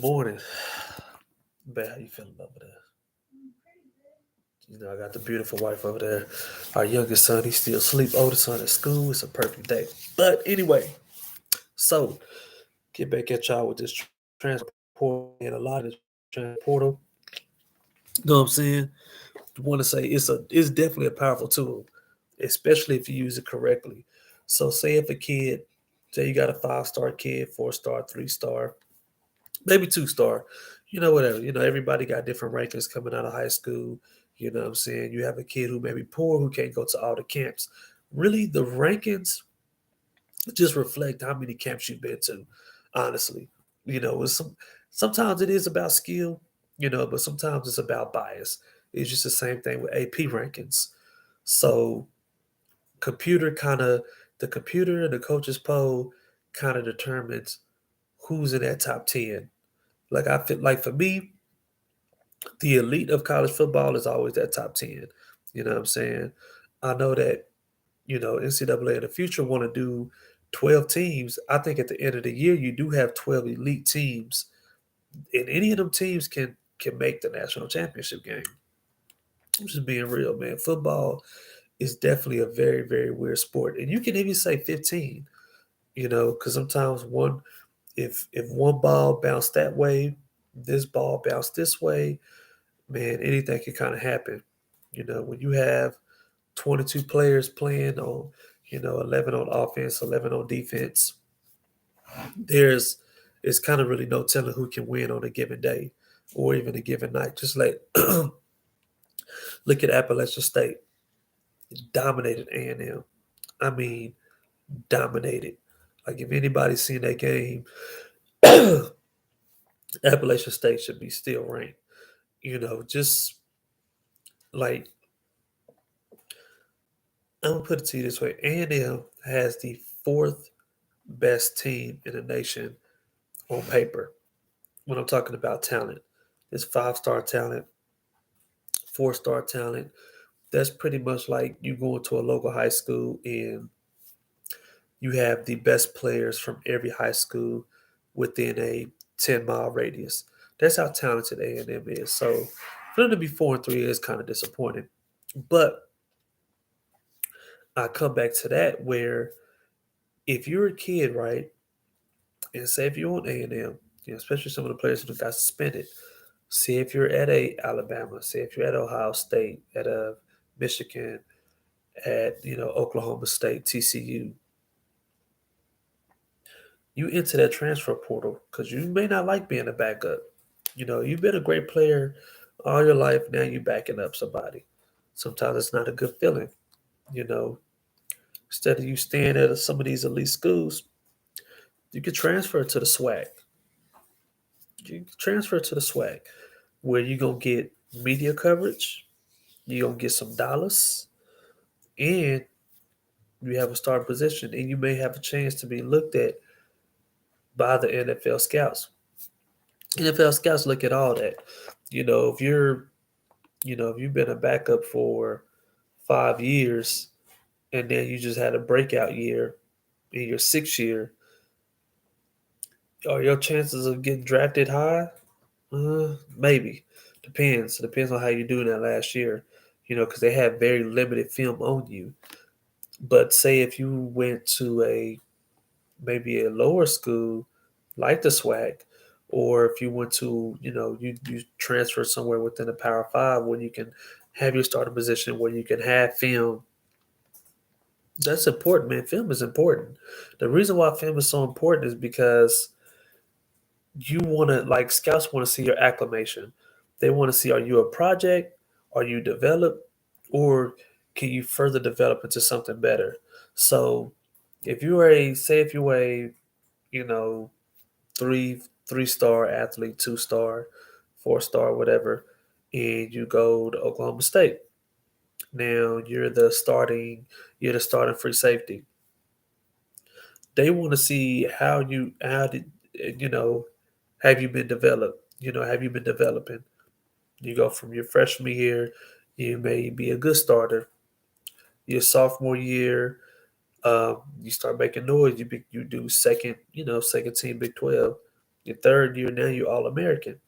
Morning. Bet how you feeling over there? I got the beautiful wife over there. Our youngest son, he's still asleep. Oldest son at school. It's a perfect day. But anyway, so get back at y'all with this transfer portal and a lot of this transfer portal. You know what I'm saying? I want to say it's definitely a powerful tool, especially if you use it correctly. So say if a kid, say you got a 5-star kid, 4-star, 3-star, maybe 2-star, whatever. Everybody got different rankings coming out of high school. You know what I'm saying? You have a kid who may be poor who can't go to all the camps. Really, the rankings just reflect how many camps you've been to, honestly. Sometimes it is about skill, but sometimes it's about bias. It's just the same thing with AP rankings. So computer kind of the computer and the coaches poll kind of determines who's in that top 10. Like I feel like for me, the elite of college football is always that top 10. You know what I'm saying? I know that, NCAA in the future want to do 12 teams. I think at the end of the year, you do have 12 elite teams, and any of them teams can make the national championship game. I'm just being real, man. Football is definitely a very, very weird sport. And you can even say 15, because sometimes if one ball bounced that way, this ball bounced this way, man, anything can kind of happen. When you have 22 players playing on, 11 on offense, 11 on defense, there's it's kind of really no telling who can win on a given day or even a given night. Just like look at Appalachian State, dominated A&M. I mean, dominated. Like if anybody's seen that game, Appalachian State should be still ranked. Just like I'm gonna put it to you this way: A&M has the fourth best team in the nation on paper. When I'm talking about talent, it's 5-star talent, 4-star talent. That's pretty much like you going to a local high school and you have the best players from every high school within a 10-mile radius. That's how talented A&M is. So for them to be 4-3 is kind of disappointing. But I come back to that where if you're a kid, right, and say if you're on A&M, especially some of the players who got suspended, see if you're at a Alabama, see if you're at Ohio State, at a Michigan, at Oklahoma State, TCU. You enter that transfer portal because you may not like being a backup. You've been a great player all your life. Now you're backing up somebody. Sometimes it's not a good feeling. You know, Instead of you staying at some of these elite schools, you could transfer to the SWAC. You can transfer to the SWAC where you're gonna get media coverage. You're gonna get some dollars, and you have a starting position, and you may have a chance to be looked at by the NFL scouts. NFL scouts look at all that. If if you've been a backup for 5 years and then you just had a breakout year in your 6th year, are your chances of getting drafted high? Maybe. Depends. It depends on how you do in that last year. Because they have very limited film on you. But say if you went to maybe a lower school like the SWAC, or if you went to, you transfer somewhere within the Power Five where you can have your starting position, where you can have film. That's important, man. Film is important. The reason why film is so important is because you want to, like, scouts want to see your acclimation. They want to see, are you a project? Are you developed? Or can you further develop into something better? So if you're a, you know, three-star athlete, 2-star, 4-star, whatever, and you go to Oklahoma State. Now you're the starting free safety. They want to see how did you know have you been developed? Have you been developing? You go from your freshman year, you may be a good starter. Your sophomore year, you start making noise. You do second team Big 12. Your third year now you're All American.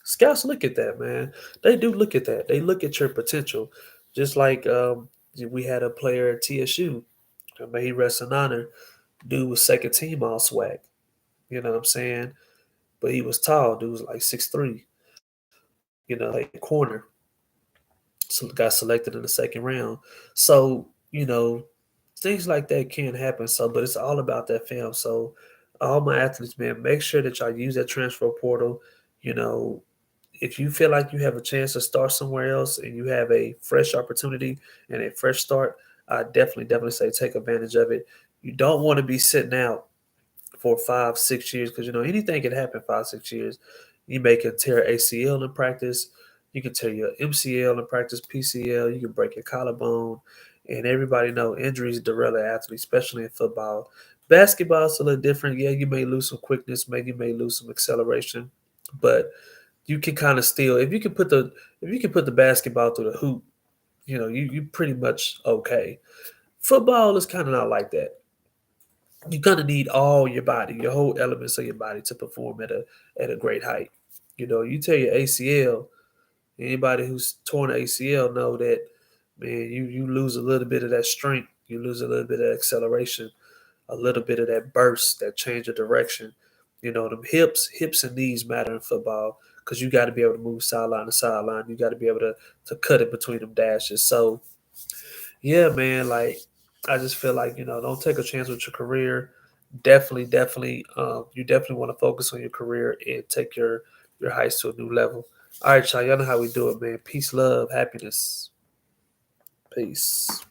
Scouts look at that, man. They do look at that. They look at your potential. Just like we had a player at TSU, may he rest in honor. Dude was second team all swag. You know what I'm saying? But he was tall. Dude was like 6'3". Like corner. So got selected in the second round. So, things like that can happen. So, but it's all about that film. So, all my athletes, man, make sure that y'all use that transfer portal. You know, if you feel like you have a chance to start somewhere else and you have a fresh opportunity and a fresh start, I definitely say take advantage of it. You don't want to be sitting out for 5, 6 years because anything can happen 5, 6 years. You may can tear ACL in practice, you can tear your MCL in practice, PCL, you can break your collarbone, and everybody know injuries derail an athlete, especially in football. Basketball is a little different. Yeah, you may lose some quickness, maybe you may lose some acceleration, but you can kind of still if you can put the basketball through the hoop, you pretty much okay. Football is kind of not like that. You're gonna need all your body, your whole elements of your body to perform at a great height. You tear your ACL. Anybody who's torn ACL know that, man. You lose a little bit of that strength. You lose a little bit of acceleration, a little bit of that burst, that change of direction. Them hips and knees matter in football because you got to be able to move sideline to sideline. You got to be able to cut it between them dashes. So yeah, man, like I just feel like, don't take a chance with your career. Definitely, you definitely want to focus on your career and take your heights to a new level. All right, y'all know how we do it, man. Peace, love, happiness. Peace.